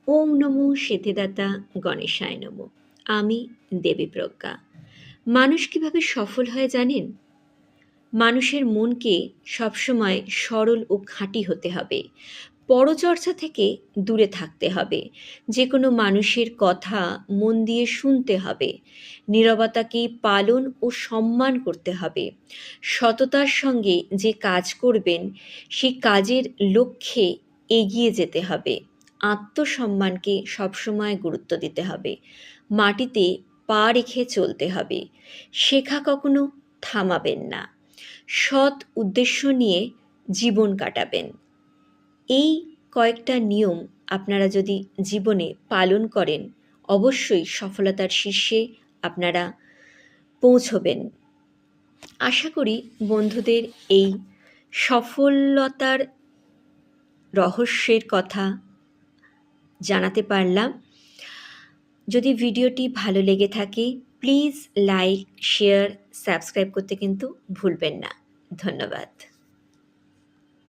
ওম নমো সিদ্ধিদাতা গণেশায় নমো। আমি দেবী প্রজ্ঞা। মানুষ কিভাবে সফল হয় জানেন? মানুষের মনকে সবসময় সরল ও খাঁটি হতে হবে। পরচর্চা থেকে দূরে থাকতে হবে। যে কোনো মানুষের কথা মন দিয়ে শুনতে হবে। নীরবতাকে পালন ও সম্মান করতে হবে। সততার সঙ্গে যে কাজ করবেন সেই কাজের লক্ষ্যে এগিয়ে যেতে হবে। আত্মসম্মানকে সবসময় গুরুত্ব দিতে হবে। মাটিতে পা রেখে চলতে হবে। শেখা কখনো থামাবেন না। সৎ উদ্দেশ্য নিয়ে জীবন কাটাবেন। এই কয়েকটা নিয়ম আপনারা যদি জীবনে পালন করেন, অবশ্যই সফলতার শীর্ষে আপনারা পৌঁছবেন। আশা করি বন্ধুদের এই সফলতার রহস্যের কথা জানাতে পারলাম। যদি ভিডিওটি ভালো লেগে থাকে প্লিজ লাইক, শেয়ার, সাবস্ক্রাইব করতে কিন্তু ভুলবেন না। ধন্যবাদ।